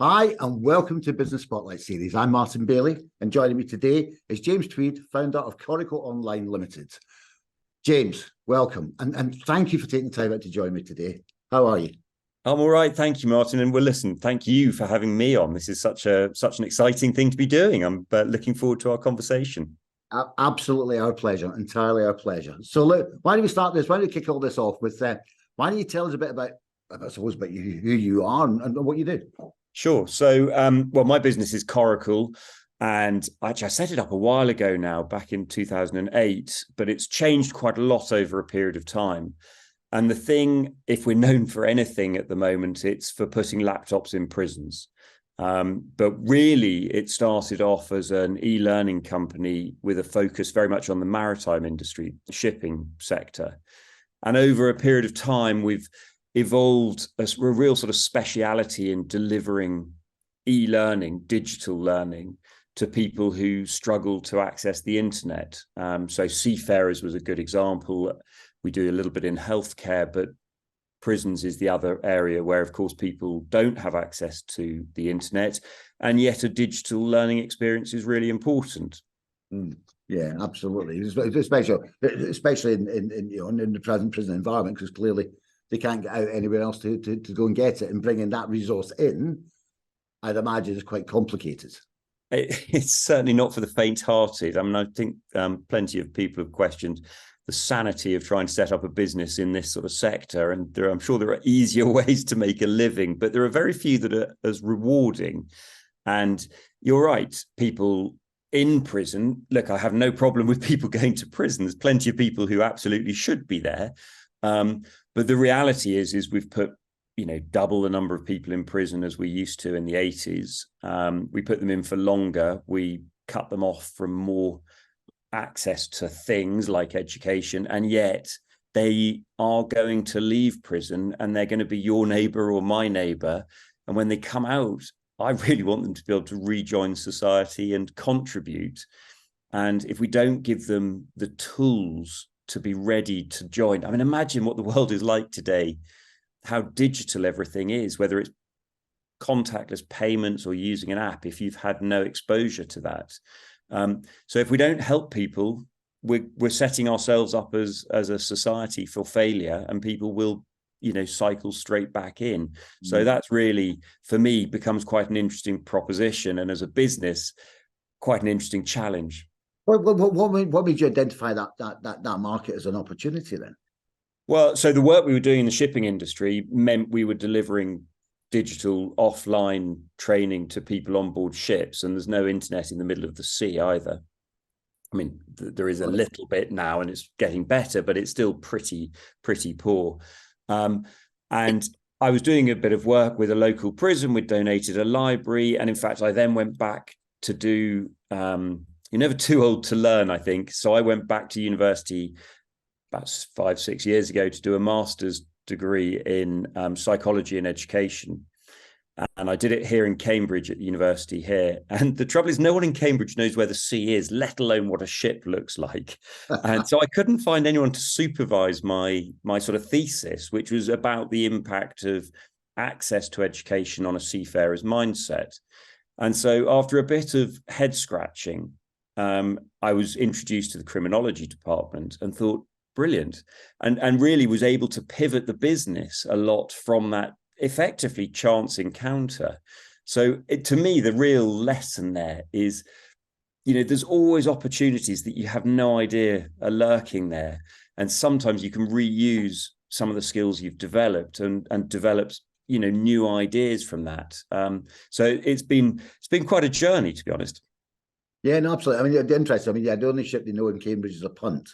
Hi, and welcome to Business Spotlight Series. I'm Martin Bailey, and joining me today is James Tweed, founder of Coracle Online Limited. James, welcome, and thank you for taking the time out to join me today. How are you? I'm all right, thank you, Martin. And well, listen, thank you for having me on. This is such an exciting thing to be doing. I'm looking forward to our conversation. Absolutely our pleasure, entirely our pleasure. So look, why don't we start this? Why don't we kick all this off with, why don't you tell us a bit about who you are and what you do? Sure. So, well, my business is Coracle, and actually I set it up a while ago now, back in 2008, but it's changed quite a lot over a period of time. And the thing, if we're known for anything at the moment, it's for putting laptops in prisons. But really, it started off as an e-learning company with a focus very much on the maritime industry, the shipping sector. And over a period of time, we've evolved a real sort of speciality in delivering e-learning, digital learning to people who struggle to access the internet. So seafarers was a good example. We do a little bit in healthcare, but prisons is the other area where, of course, people don't have access to the internet, and yet a digital learning experience is really important. Yeah, absolutely. Especially in the present prison environment, because clearly they can't get out anywhere else to go and get it, and bringing that resource in, I'd imagine, is quite complicated. It's certainly not for the faint-hearted. I mean, I think plenty of people have questioned the sanity of trying to set up a business in this sort of sector, and I'm sure there are easier ways to make a living, but there are very few that are as rewarding. And you're right, people in prison, look, I have no problem with people going to prison. There's plenty of people who absolutely should be there. But the reality is we've put, double the number of people in prison as we used to in the 80s. We put them in for longer. We cut them off from more access to things like education, and yet they are going to leave prison and they're going to be your neighbor or my neighbor. And when they come out, I really want them to be able to rejoin society and contribute. And if we don't give them the tools to be ready to join, I mean, imagine what the world is like today, how digital everything is, whether it's contactless payments or using an app, if you've had no exposure to that. So if we don't help people, we're setting ourselves up as a society for failure, and people will, cycle straight back in. So that's really, for me, becomes quite an interesting proposition, and as a business, quite an interesting challenge. What made you identify that market as an opportunity then? Well, so the work we were doing in the shipping industry meant we were delivering digital offline training to people on board ships, and there's no internet in the middle of the sea either. I mean, there is a little bit now, and it's getting better, but it's still pretty poor. And I was doing a bit of work with a local prison. We'd donated a library, and in fact, I then went back to do. You're never too old to learn, I think. So I went back to university about 5-6 years ago to do a master's degree in psychology and education. And I did it here in Cambridge at the university here. And the trouble is, no one in Cambridge knows where the sea is, let alone what a ship looks like. And so I couldn't find anyone to supervise my sort of thesis, which was about the impact of access to education on a seafarer's mindset. And so after a bit of head scratching, I was introduced to the criminology department and thought, brilliant, and really was able to pivot the business a lot from that effectively chance encounter. So to me, the real lesson there is, there's always opportunities that you have no idea are lurking there. And sometimes you can reuse some of the skills you've developed and developed, new ideas from that. So it's been quite a journey, to be honest. Yeah, no, absolutely. I mean, it's interesting. I mean, the only ship they know in Cambridge is a punt.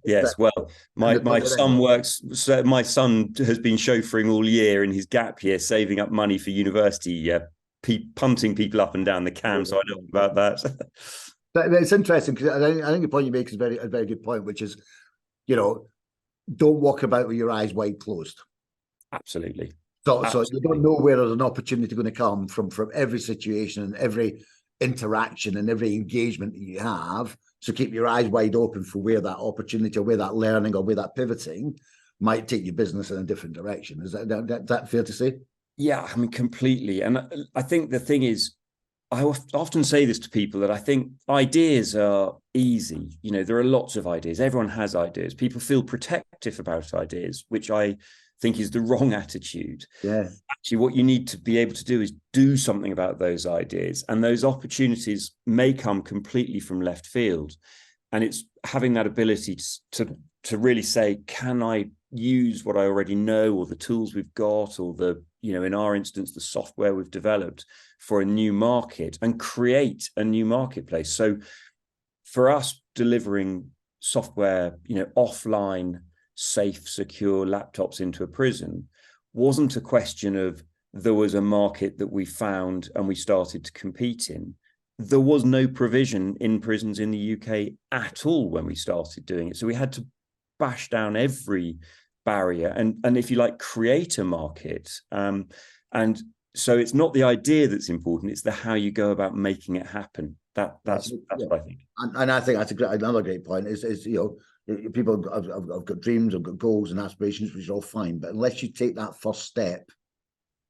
Yes, well, my son works. So my son has been chauffeuring all year in his gap year, saving up money for university, punting people up and down the Cam. So I know about that. But it's interesting because I think the point you make is a very good point, which is, don't walk about with your eyes wide closed. Absolutely. So you don't know where there's an opportunity going to come from every situation and every interaction and every engagement that you have. So keep your eyes wide open for where that opportunity or where that learning or where that pivoting might take your business in a different direction. Is that fair to say? Yeah, I mean, completely. And I think the thing is, I often say this to people, that I think ideas are easy. You know, there are lots of ideas. Everyone has ideas. People feel protective about ideas, which I think is the wrong attitude. Yeah. Actually, what you need to be able to do is do something about those ideas. And those opportunities may come completely from left field. And it's having that ability to really say, can I use what I already know, or the tools we've got, or the, you know, in our instance, the software we've developed for a new market, and create a new marketplace. So for us, delivering software, you know, offline, safe, secure laptops into a prison wasn't a question of there was a market that we found and we started to compete in. There was no provision in prisons in the UK at all when we started doing it. So we had to bash down every barrier and if you like, create a market. And so it's not the idea that's important, it's the how you go about making it happen. That's what I think. And I think that's another great point is, you know, people have got dreams, have got goals and aspirations, which are all fine. But unless you take that first step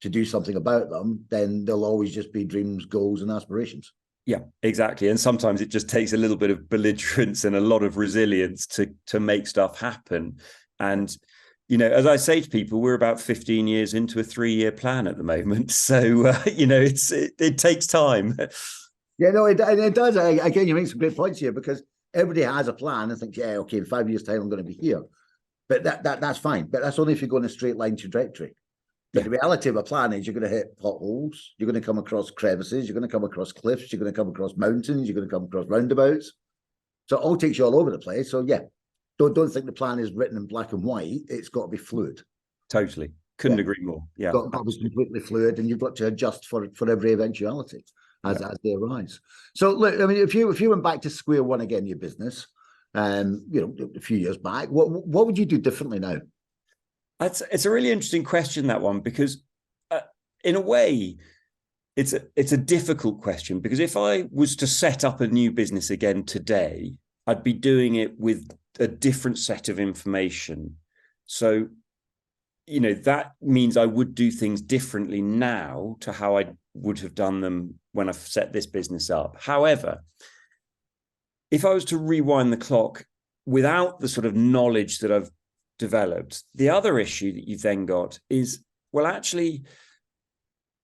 to do something about them, then they'll always just be dreams, goals and aspirations. Yeah, exactly. And sometimes it just takes a little bit of belligerence and a lot of resilience to make stuff happen. And, you know, as I say to people, we're about 15 years into a 3-year plan at the moment. So, you know, it takes time. Yeah, no, it does. Again, you make some great points here, because everybody has a plan and thinks, yeah, okay, in 5 years' time, I'm going to be here. But that's fine. But that's only if you go in a straight line trajectory. But the reality of a plan is you're going to hit potholes, you're going to come across crevices, you're going to come across cliffs, you're going to come across mountains, you're going to come across roundabouts. So it all takes you all over the place. So yeah, don't think the plan is written in black and white. It's got to be fluid. Totally. Couldn't agree more. Yeah. Got to be completely fluid, and you've got to adjust for every eventuality as they arise. So look, I mean, if you went back to square one again, your business, you know, a few years back, what would you do differently now? It's a really interesting question, that one, because in a way, it's a difficult question, because if I was to set up a new business again today, I'd be doing it with a different set of information. So, you know, that means I would do things differently now to how I would have done them when I set this business up. However, if I was to rewind the clock without the sort of knowledge that I've developed, the other issue that you've then got is, well, actually,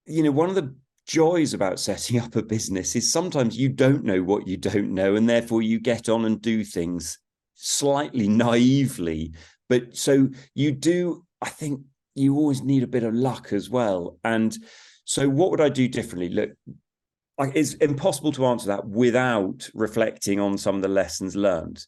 you know, one of the joys about setting up a business is sometimes you don't know what you don't know, and therefore you get on and do things slightly naively. But so you do, I think you always need a bit of luck as well. And so what would I do differently? Look, it's impossible to answer that without reflecting on some of the lessons learned.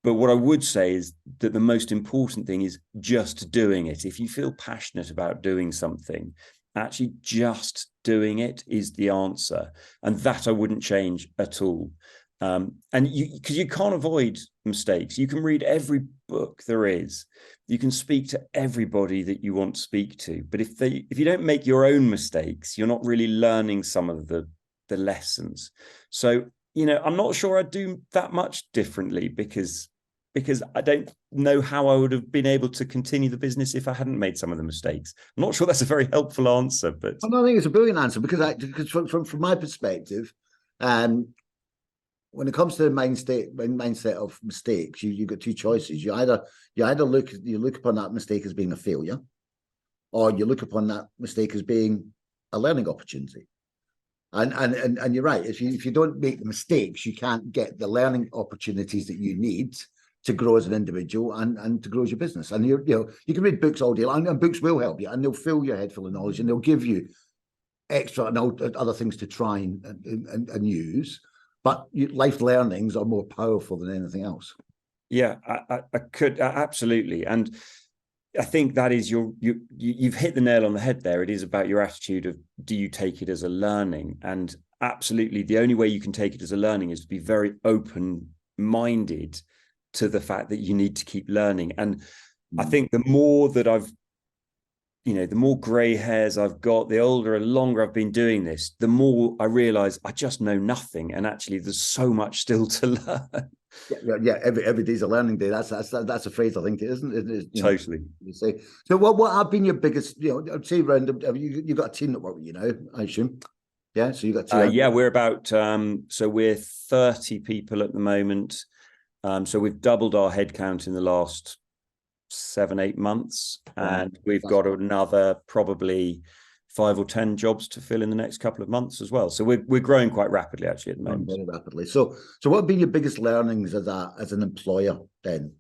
But what I would say is that the most important thing is just doing it. If you feel passionate about doing something, actually just doing it is the answer. And that I wouldn't change at all. And because you can't avoid mistakes. You can read every book there is. You can speak to everybody that you want to speak to. But if you don't make your own mistakes, you're not really learning some of the lessons. So, you know, I'm not sure I'd do that much differently, because I don't know how I would have been able to continue the business if I hadn't made some of the mistakes. I'm not sure that's a very helpful answer, but I think it's a brilliant answer, because from my perspective, when it comes to the mindset of mistakes, you've got two choices. You either look upon that mistake as being a failure, or you look upon that mistake as being a learning opportunity. And you're right. If you don't make the mistakes, you can't get the learning opportunities that you need to grow as an individual and to grow as your business. And you can read books all day long, and books will help you, and they'll fill your head full of knowledge, and they'll give you extra and other things to try and use. But life learnings are more powerful than anything else. Yeah, I could absolutely. And I think that is you've hit the nail on the head there. It is about your attitude of, do you take it as a learning? And absolutely, the only way you can take it as a learning is to be very open-minded to the fact that you need to keep learning. And I think the more that the more gray hairs I've got, the older and longer I've been doing this, the more I realize I just know nothing. And actually, there's so much still to learn. Yeah. Every day's a learning day. That's a phrase, I think, it isn't it? You know, Totally. you say. So what have been your biggest? You know, I'd say around. You got a team that work with you now, I assume. Yeah. So you got two. Yeah, we're about so we're 30 people at the moment. So we've doubled our headcount in the last 7-8 months, and we've got another probably 5 or 10 jobs to fill in the next couple of months as well. So we're growing quite rapidly actually at the moment. Very rapidly. So what have been your biggest learnings as an employer then?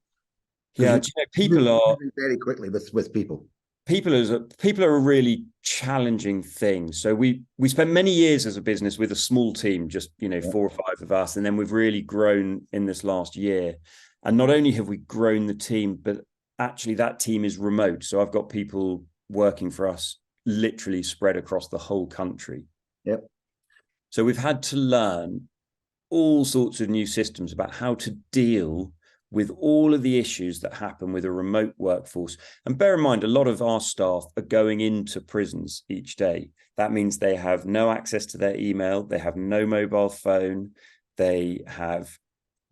Yeah, people are very quickly with people. People are a really challenging thing. So we spent many years as a business with a small team, just 4 or 5 of us, and then we've really grown in this last year. And not only have we grown the team, but actually that team is remote. So I've got people working for us literally spread across the whole country. Yep. So we've had to learn all sorts of new systems about how to deal with all of the issues that happen with a remote workforce. And bear in mind, a lot of our staff are going into prisons each day. That means they have no access to their email. They have no mobile phone. They have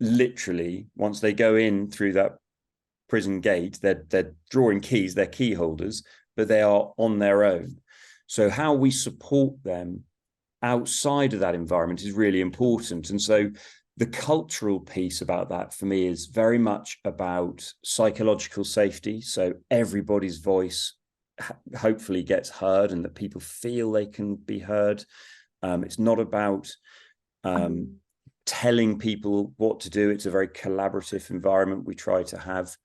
literally, once they go in through that prison gate, they're drawing keys, they're key holders, but they are on their own. So how we support them outside of that environment is really important. And so the cultural piece about that for me is very much about psychological safety. So everybody's voice hopefully gets heard and that people feel they can be heard. It's not about telling people what to do. It's a very collaborative environment we try to have.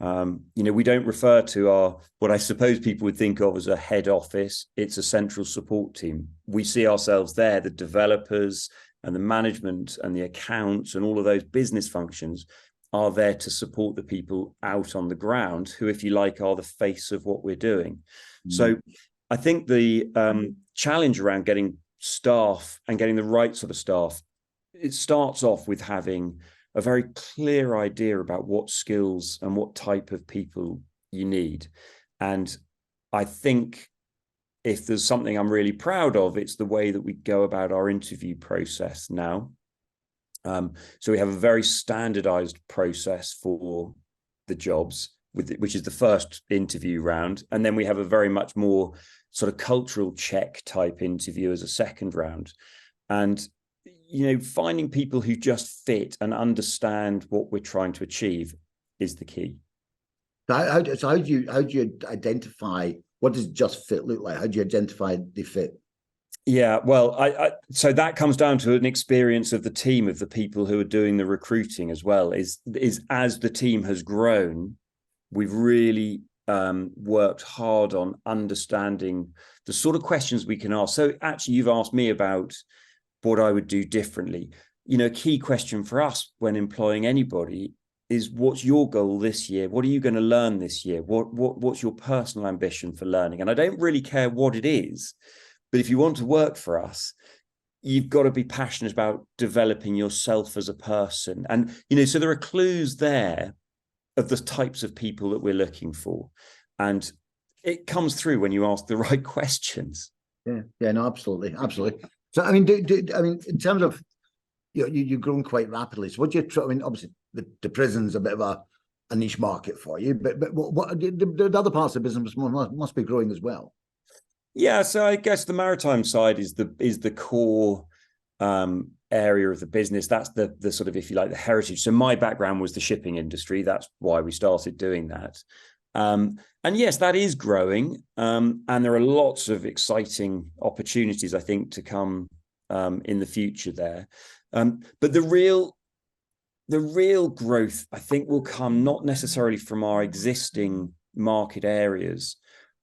We don't refer to what I suppose people would think of as a head office. It's a central support team. We see ourselves there, the developers and the management and the accounts and all of those business functions are there to support the people out on the ground who, if you like, are the face of what we're doing. So I think the challenge around getting staff and getting the right sort of staff, it starts off with having a very clear idea about what skills and what type of people you need. And I think if there's something I'm really proud of, it's the way that we go about our interview process now. So we have a very standardized process for the jobs, which is the first interview round. And then we have a very much more sort of cultural check type interview as a second round. And finding people who just fit and understand what we're trying to achieve is the key. So how do you identify, what does just fit look like? How do you identify the fit? Yeah, well, so that comes down to an experience of the team, of the people who are doing the recruiting as well. Is as the team has grown, we've really worked hard on understanding the sort of questions we can ask. So actually, you've asked me about what I would do differently. A key question for us when employing anybody is, what's your goal this year? What are you going to learn this year? What's your personal ambition for learning? And I don't really care what it is, but if you want to work for us, you've got to be passionate about developing yourself as a person. And, so there are clues there of the types of people that we're looking for. And it comes through when you ask the right questions. Yeah, no, absolutely. So, I mean, in terms of, you've grown quite rapidly. So what do you try? I mean, obviously the prison's a bit of a niche market for you, but what the other parts of the business must be growing as well. Yeah, so I guess the maritime side is the core area of the business. That's the sort of, if you like, the heritage. So my background was the shipping industry. That's why we started doing that. And yes, that is growing. And there are lots of exciting opportunities, I think, to come in the future there. But the real growth, I think, will come not necessarily from our existing market areas,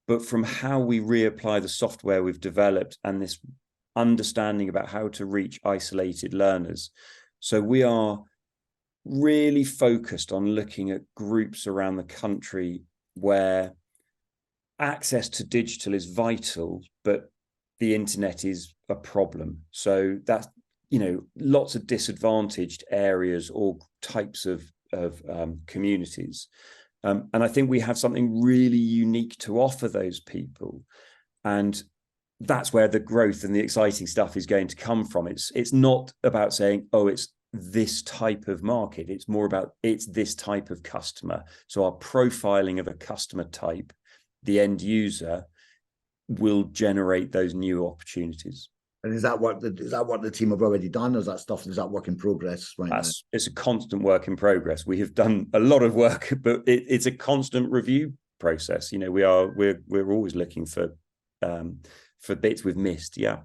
but from how we reapply the software we've developed and this understanding about how to reach isolated learners. So we are really focused on looking at groups around the country where access to digital is vital, but the internet is a problem. So that's, lots of disadvantaged areas or types of communities. And I think we have something really unique to offer those people. And that's where the growth and the exciting stuff is going to come from. It's not about saying, oh, it's this type of market. It's more about it's this type of customer. So our profiling of a customer type, the end user, will generate those new opportunities. And is that what the team have already done, or is that work in progress right now? It's a constant work in progress. We have done a lot of work, but it's a constant review process. You know, we're always looking for bits we've missed. Yeah.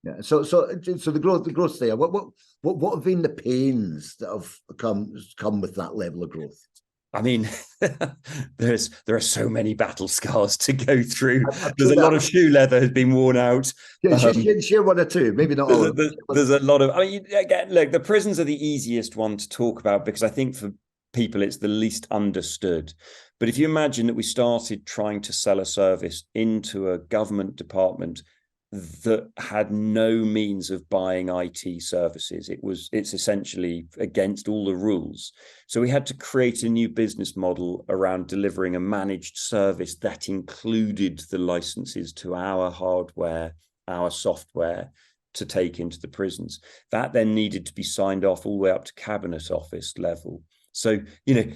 Yeah. So the growth there. What have been the pains that have come with that level of growth? I mean, there are so many battle scars to go through. There's a lot of shoe leather has been worn out. Yeah, share one or two, maybe not all. There's a lot of. I mean, again, look, the prisons are the easiest one to talk about because I think for people it's the least understood. But if you imagine that we started trying to sell a service into a government department that had no means of buying IT services. It's essentially against all the rules. So we had to create a new business model around delivering a managed service that included the licenses to our hardware, our software to take into the prisons. That then needed to be signed off all the way up to cabinet office level. So, you know,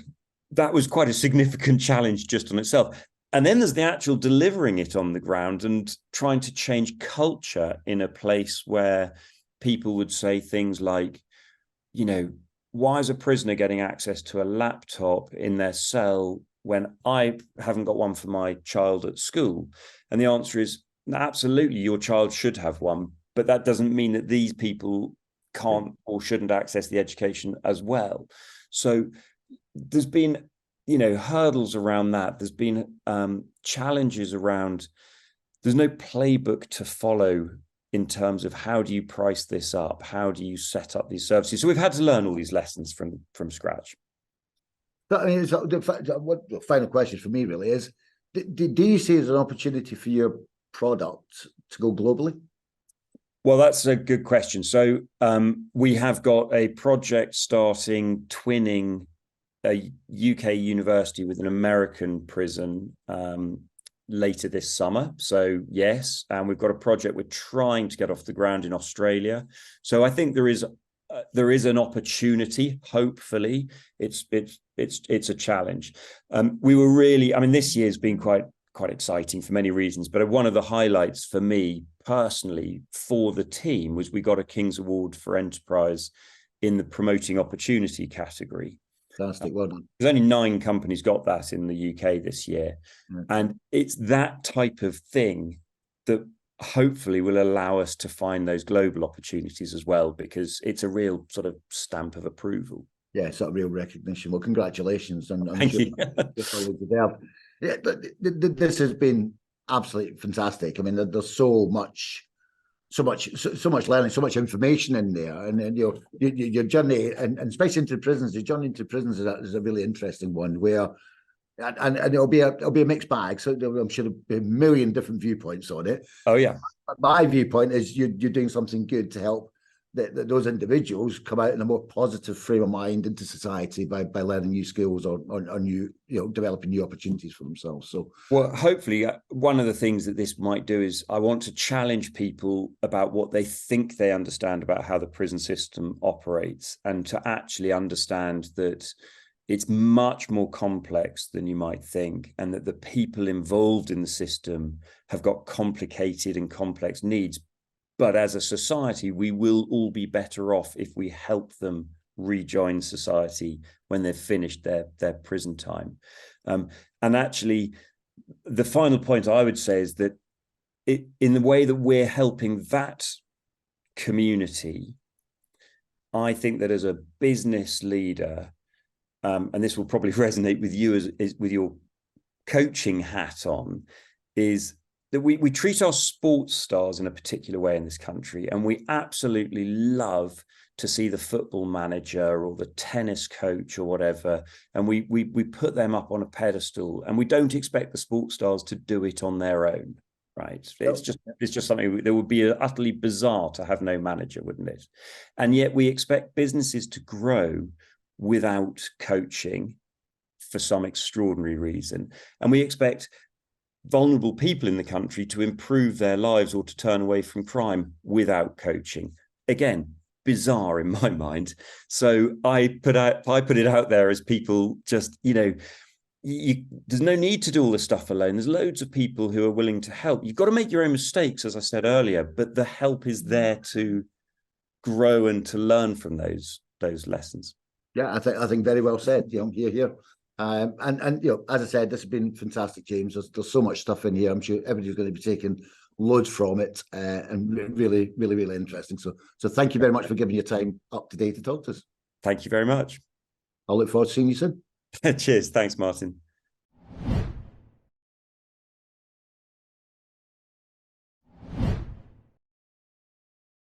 that was quite a significant challenge just on itself. And then there's the actual delivering it on the ground and trying to change culture in a place where people would say things like, you know, why is a prisoner getting access to a laptop in their cell when I haven't got one for my child at school? And the answer is absolutely, your child should have one, but that doesn't mean that these people can't or shouldn't access the education as well. So there's been, you know, hurdles around that. There's been challenges around, there's no playbook to follow in terms of how do you price this up? How do you set up these services? So we've had to learn all these lessons from scratch. But I mean, the final question for me really is, do you see it as an opportunity for your product to go globally? Well, that's a good question. So we have got a project starting twinning a UK university with an American prison later this summer. So yes, and we've got a project we're trying to get off the ground in Australia. So I think there is an opportunity. Hopefully, it's a challenge. We were really, I mean, this year's been quite exciting for many reasons, but one of the highlights for me personally for the team was we got a King's Award for Enterprise in the promoting opportunity category. Fantastic, well done. There's only 9 companies got that in the UK this year. And it's that type of thing that hopefully will allow us to find those global opportunities as well, because it's a real sort of stamp of approval. Yeah, it's a real recognition. Well, congratulations. And Thank you. Yeah, this has been absolutely fantastic. I mean, there's so much learning, so much information in there, and your journey, and especially into prisons. Your journey into prisons is a really interesting one, where, and it'll be a mixed bag. So I'm sure there'll be a million different viewpoints on it. Oh yeah, my viewpoint is you're doing something good to help that those individuals come out in a more positive frame of mind into society by learning new skills or new, you know, developing new opportunities for themselves. So, well, hopefully one of the things that this might do is I want to challenge people about what they think they understand about how the prison system operates, and to actually understand that it's much more complex than you might think, and that the people involved in the system have got complicated and complex needs. But as a society, we will all be better off if we help them rejoin society when they've finished their prison time. And actually, the final point I would say is that in the way that we're helping that community, I think that as a business leader, and this will probably resonate with you as with your coaching hat on, is that we treat our sports stars in a particular way in this country, and we absolutely love to see the football manager or the tennis coach or whatever, and we put them up on a pedestal, and we don't expect the sports stars to do it on their own, right? It's just something that would be utterly bizarre to have no manager, wouldn't it? And yet we expect businesses to grow without coaching for some extraordinary reason, and we expect vulnerable people in the country to improve their lives or to turn away from crime without coaching. Again, bizarre in my mind. So I put it out there as people just, there's no need to do all this stuff alone. There's loads of people who are willing to help. You've got to make your own mistakes, as I said earlier, but the help is there to grow and to learn from those lessons. Yeah, I think very well said. Here. And as I said, this has been fantastic, James. There's so much stuff in here. I'm sure everybody's going to be taking loads from it, and really, really, really interesting. So thank you very much for giving your time up to date to talk to us. Thank you very much. I'll look forward to seeing you soon. Cheers. Thanks, Martin.